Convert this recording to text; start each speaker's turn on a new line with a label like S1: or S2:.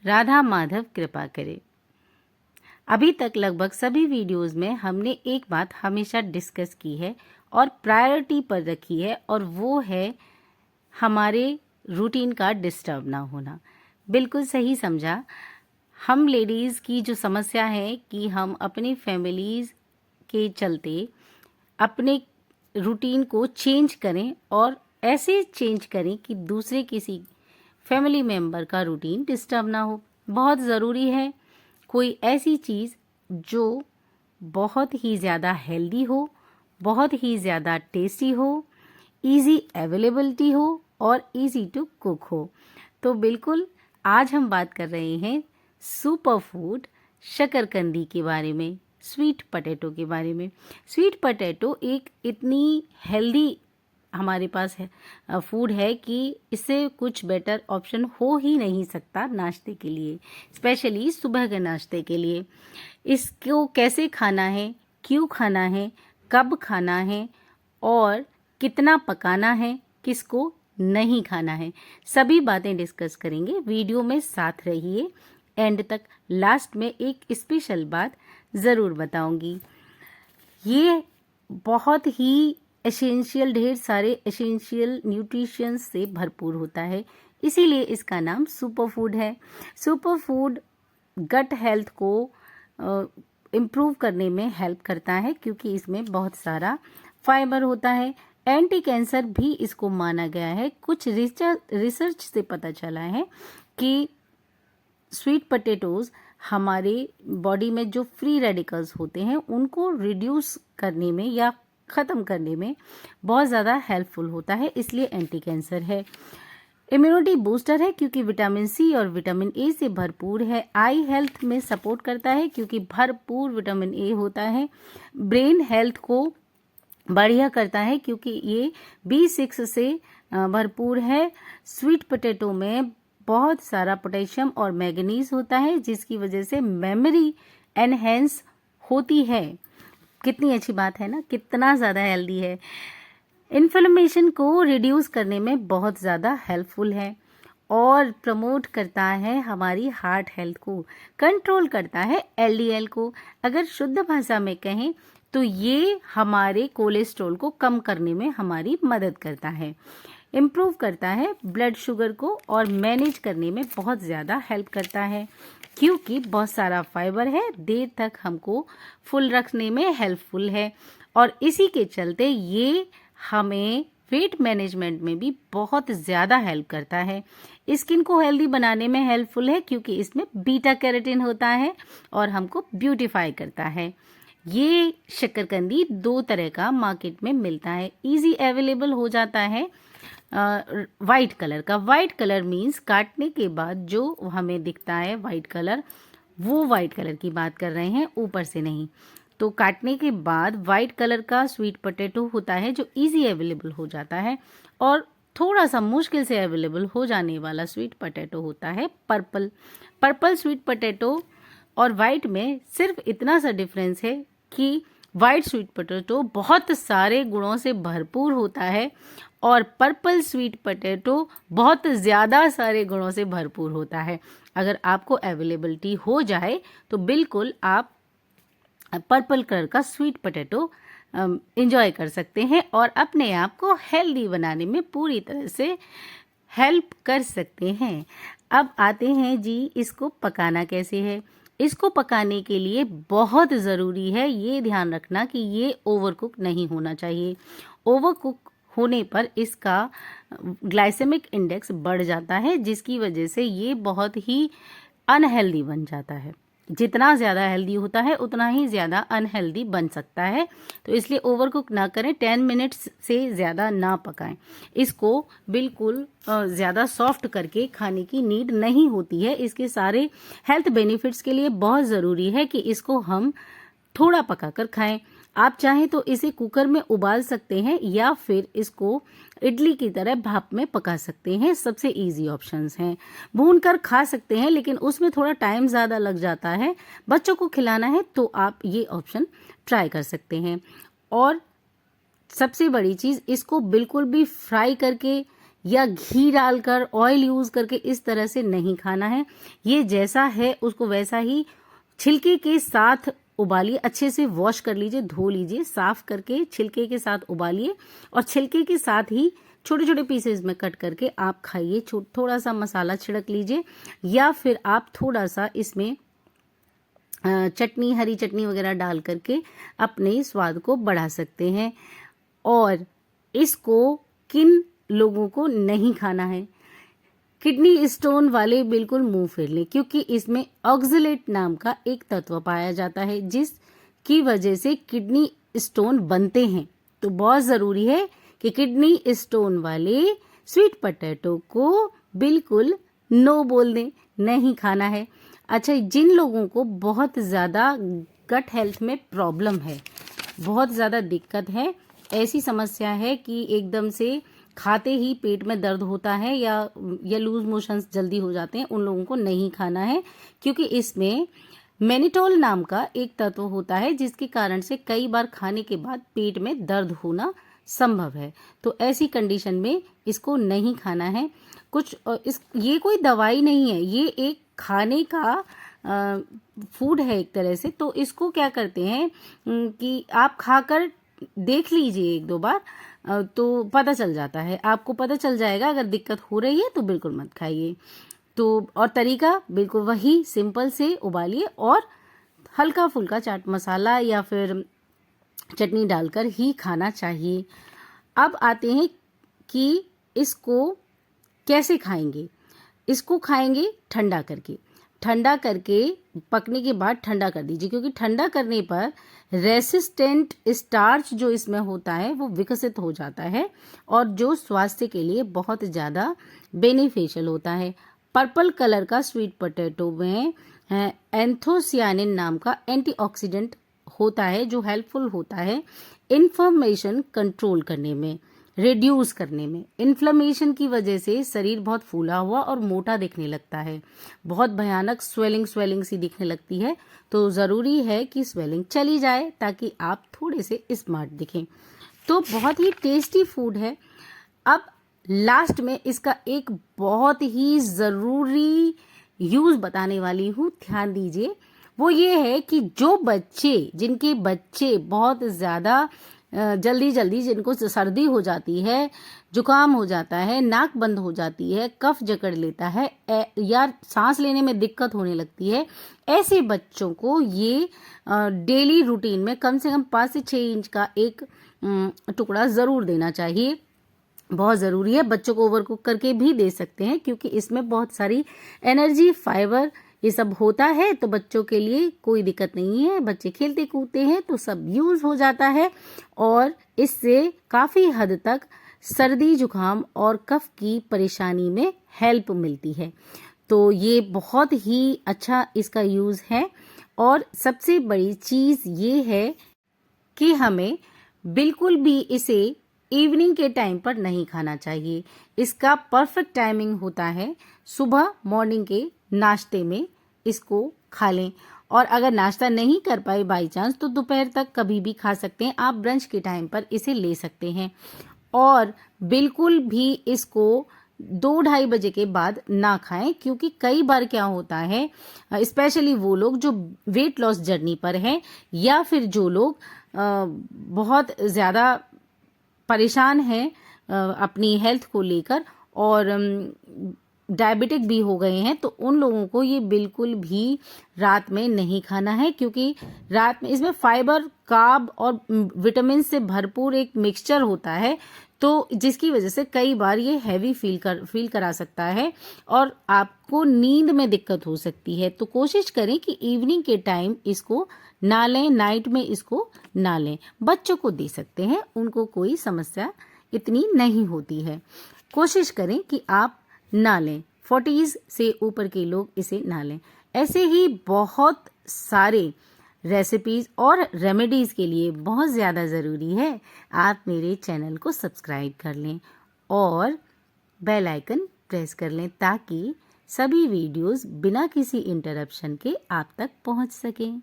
S1: राधा माधव कृपा करे। अभी तक लगभग सभी वीडियोस में हमने एक बात हमेशा डिस्कस की है और प्रायोरिटी पर रखी है, और वो है हमारे रूटीन का डिस्टर्ब ना होना। बिल्कुल सही समझा। हम लेडीज़ की जो समस्या है कि हम अपनी फैमिलीज़ के चलते अपने रूटीन को चेंज करें, और ऐसे चेंज करें कि दूसरे किसी फैमिली मेम्बर का रूटीन डिस्टर्ब ना हो। बहुत ज़रूरी है कोई ऐसी चीज़ जो बहुत ही ज़्यादा हेल्दी हो, बहुत ही ज़्यादा टेस्टी हो, इजी अवेलेबिलिटी हो और इजी टू कुक हो। तो बिल्कुल आज हम बात कर रहे हैं सुपर फूड शकरकंदी के बारे में, स्वीट पोटैटो के बारे में। स्वीट पोटैटो एक इतनी हेल्दी हमारे पास है फूड है कि इससे कुछ बेटर ऑप्शन हो ही नहीं सकता नाश्ते के लिए, स्पेशली सुबह के नाश्ते के लिए। इसको कैसे खाना है, क्यों खाना है, कब खाना है और कितना पकाना है, किसको नहीं खाना है, सभी बातें डिस्कस करेंगे। वीडियो में साथ रहिए एंड तक। लास्ट में एक स्पेशल बात ज़रूर बताऊंगी। ये बहुत ही एसेंशियल, ढेर सारे एसेंशियल न्यूट्रिशंस से भरपूर होता है, इसीलिए इसका नाम सुपर फूड है। सुपर फूड गट हेल्थ को इम्प्रूव करने में हेल्प करता है क्योंकि इसमें बहुत सारा फाइबर होता है। एंटी कैंसर भी इसको माना गया है। कुछ रिसर्च से पता चला है कि स्वीट पोटैटोज हमारे बॉडी में जो फ्री रेडिकल्स होते हैं उनको रिड्यूस करने में या ख़त्म करने में बहुत ज़्यादा हेल्पफुल होता है, इसलिए एंटी कैंसर है। इम्यूनिटी बूस्टर है क्योंकि विटामिन सी और विटामिन ए से भरपूर है। आई हेल्थ में सपोर्ट करता है क्योंकि भरपूर विटामिन ए होता है। ब्रेन हेल्थ को बढ़िया करता है क्योंकि ये B6 से भरपूर है। स्वीट पोटैटो में बहुत सारा पोटेशियम और मैग्नीज होता है जिसकी वजह से मेमोरी एनहेंस होती है। कितनी अच्छी बात है ना, कितना ज़्यादा हेल्दी है। इन्फ्लेमेशन को रिड्यूस करने में बहुत ज़्यादा हेल्पफुल है और प्रमोट करता है हमारी हार्ट हेल्थ को, कंट्रोल करता है LDL को। अगर शुद्ध भाषा में कहें तो ये हमारे कोलेस्ट्रॉल को कम करने में हमारी मदद करता है, इम्प्रूव करता है ब्लड शुगर को और मैनेज करने में बहुत ज़्यादा हेल्प करता है क्योंकि बहुत सारा फाइबर है, देर तक हमको फुल रखने में हेल्पफुल है। और इसी के चलते ये हमें वेट मैनेजमेंट में भी बहुत ज़्यादा हेल्प करता है। स्किन को हेल्दी बनाने में हेल्पफुल है क्योंकि इसमें बीटा कैरोटीन होता है और हमको ब्यूटीफाई करता है। ये शकरकंदी 2 तरह का मार्केट में मिलता है। इजी अवेलेबल हो जाता है वाइट कलर का। वाइट कलर मीन्स काटने के बाद जो हमें दिखता है वाइट कलर, वो वाइट कलर की बात कर रहे हैं, ऊपर से नहीं। तो काटने के बाद वाइट कलर का स्वीट पोटैटो होता है जो इजी अवेलेबल हो जाता है। और थोड़ा सा मुश्किल से अवेलेबल हो जाने वाला स्वीट पोटैटो होता है पर्पल। पर्पल स्वीट पोटैटो और वाइट में सिर्फ इतना सा डिफरेंस है कि वाइट स्वीट पोटैटो बहुत सारे गुणों से भरपूर होता है और पर्पल स्वीट पोटैटो बहुत ज़्यादा सारे गुणों से भरपूर होता है। अगर आपको अवेलेबिलिटी हो जाए तो बिल्कुल आप पर्पल कलर का स्वीट पोटैटो एंजॉय कर सकते हैं और अपने आप को हेल्दी बनाने में पूरी तरह से हेल्प कर सकते हैं। अब आते हैं जी, इसको पकाना कैसे है। इसको पकाने के लिए बहुत ज़रूरी है ये ध्यान रखना कि ये ओवरकुक नहीं होना चाहिए। ओवरकुक होने पर इसका ग्लाइसेमिक इंडेक्स बढ़ जाता है जिसकी वजह से ये बहुत ही अनहेल्दी बन जाता है। जितना ज़्यादा हेल्दी होता है उतना ही ज़्यादा अनहेल्दी बन सकता है, तो इसलिए ओवरकुक ना करें। 10 मिनट्स से ज़्यादा ना पकाएं। इसको बिल्कुल ज़्यादा सॉफ्ट करके खाने की नीड नहीं होती है। इसके सारे हेल्थ बेनिफिट्स के लिए बहुत ज़रूरी है कि इसको हम थोड़ा पकाकर खाएं। आप चाहें तो इसे कुकर में उबाल सकते हैं या फिर इसको इडली की तरह भाप में पका सकते हैं, सबसे इजी ऑप्शंस हैं। भून कर खा सकते हैं लेकिन उसमें थोड़ा टाइम ज़्यादा लग जाता है। बच्चों को खिलाना है तो आप ये ऑप्शन ट्राई कर सकते हैं। और सबसे बड़ी चीज़, इसको बिल्कुल भी फ्राई करके या घी डालकर, ऑयल यूज़ करके इस तरह से नहीं खाना है। ये जैसा है उसको वैसा ही छिलके के साथ उबालिए, अच्छे से वॉश कर लीजिए, धो लीजिए, साफ करके छिलके के साथ उबालिए और छिलके के साथ ही छोटे छोटे पीसेस में कट करके आप खाइए। थोड़ा सा मसाला छिड़क लीजिए या फिर आप थोड़ा सा इसमें चटनी, हरी चटनी वगैरह डाल करके अपने स्वाद को बढ़ा सकते हैं। और इसको किन लोगों को नहीं खाना है? किडनी स्टोन वाले बिल्कुल मुंह फेर लें, क्योंकि इसमें ऑक्जेलेट नाम का एक तत्व पाया जाता है जिसकी वजह से किडनी स्टोन बनते हैं। तो बहुत ज़रूरी है कि किडनी स्टोन वाले स्वीट पोटैटो को बिल्कुल नो बोल दें, नहीं खाना है। अच्छा, जिन लोगों को बहुत ज़्यादा गट हेल्थ में प्रॉब्लम है, बहुत ज़्यादा दिक्कत है, ऐसी समस्या है कि एकदम से खाते ही पेट में दर्द होता है या लूज मोशंस जल्दी हो जाते हैं, उन लोगों को नहीं खाना है, क्योंकि इसमें मैनिटोल नाम का एक तत्व होता है जिसके कारण से कई बार खाने के बाद पेट में दर्द होना संभव है। तो ऐसी कंडीशन में इसको नहीं खाना है। ये कोई दवाई नहीं है, ये एक खाने का फूड है एक तरह से। तो इसको क्या करते हैं कि आप खाकर देख लीजिए एक दो बार, तो पता चल जाता है, आपको पता चल जाएगा। अगर दिक्कत हो रही है तो बिल्कुल मत खाइए। तो और तरीका बिल्कुल वही सिंपल से, उबालिए और हल्का फुल्का चाट मसाला या फिर चटनी डालकर ही खाना चाहिए। अब आते हैं कि इसको कैसे खाएंगे। इसको खाएंगे ठंडा करके। ठंडा करके पकने के बाद ठंडा कर दीजिए, क्योंकि ठंडा करने पर रेसिस्टेंट स्टार्च जो इसमें होता है वो विकसित हो जाता है और जो स्वास्थ्य के लिए बहुत ज़्यादा बेनिफिशियल होता है। पर्पल कलर का स्वीट पोटैटो में एंथोसियानिन नाम का एंटीऑक्सीडेंट होता है जो हेल्पफुल होता है इन्फ्लेमेशन कंट्रोल करने में, रिड्यूस करने में। इन्फ्लेमेशन की वजह से शरीर बहुत फूला हुआ और मोटा दिखने लगता है, बहुत भयानक स्वेलिंग सी दिखने लगती है। तो ज़रूरी है कि स्वेलिंग चली जाए ताकि आप थोड़े से स्मार्ट दिखें। तो बहुत ही टेस्टी फूड है। अब लास्ट में इसका एक बहुत ही ज़रूरी यूज़ बताने वाली हूँ, ध्यान दीजिए। वो ये है कि जिनके बच्चे बहुत ज़्यादा जल्दी जिनको सर्दी हो जाती है, जुकाम हो जाता है, नाक बंद हो जाती है, कफ जकड़ लेता है या सांस लेने में दिक्कत होने लगती है, ऐसे बच्चों को ये डेली रूटीन में कम से कम 5 से 6 इंच का एक टुकड़ा ज़रूर देना चाहिए। बहुत ज़रूरी है। बच्चों को ओवरकुक करके भी दे सकते हैं, क्योंकि इसमें बहुत सारी एनर्जी, फाइबर ये सब होता है। तो बच्चों के लिए कोई दिक्कत नहीं है, बच्चे खेलते कूदते हैं तो सब यूज़ हो जाता है और इससे काफ़ी हद तक सर्दी, जुकाम और कफ की परेशानी में हेल्प मिलती है। तो ये बहुत ही अच्छा इसका यूज़ है। और सबसे बड़ी चीज़ ये है कि हमें बिल्कुल भी इसे इवनिंग के टाइम पर नहीं खाना चाहिए। इसका परफेक्ट टाइमिंग होता है सुबह मॉर्निंग के नाश्ते में इसको खा लें, और अगर नाश्ता नहीं कर पाए बाई चांस तो दोपहर तक कभी भी खा सकते हैं। आप ब्रंच के टाइम पर इसे ले सकते हैं। और बिल्कुल भी इसको 2-2:30 बजे के बाद ना खाएं, क्योंकि कई बार क्या होता है, स्पेशली वो लोग जो वेट लॉस जर्नी पर हैं या फिर जो लोग बहुत ज़्यादा परेशान हैं अपनी हेल्थ को लेकर और डायबिटिक भी हो गए हैं, तो उन लोगों को ये बिल्कुल भी रात में नहीं खाना है, क्योंकि रात में इसमें फाइबर, कार्ब और विटामिन से भरपूर एक मिक्सचर होता है, तो जिसकी वजह से कई बार ये हैवी फील करा सकता है और आपको नींद में दिक्कत हो सकती है। तो कोशिश करें कि इवनिंग के टाइम इसको ना लें, नाइट में इसको ना लें। बच्चों को दे सकते हैं, उनको कोई समस्या इतनी नहीं होती है। कोशिश करें कि आप ना लें, 40s से ऊपर के लोग इसे ना लें। ऐसे ही बहुत सारे रेसिपीज़ और रेमेडीज़ के लिए बहुत ज़्यादा ज़रूरी है आप मेरे चैनल को सब्सक्राइब कर लें और बेल आइकन प्रेस कर लें, ताकि सभी वीडियोस बिना किसी इंटरप्शन के आप तक पहुंच सकें।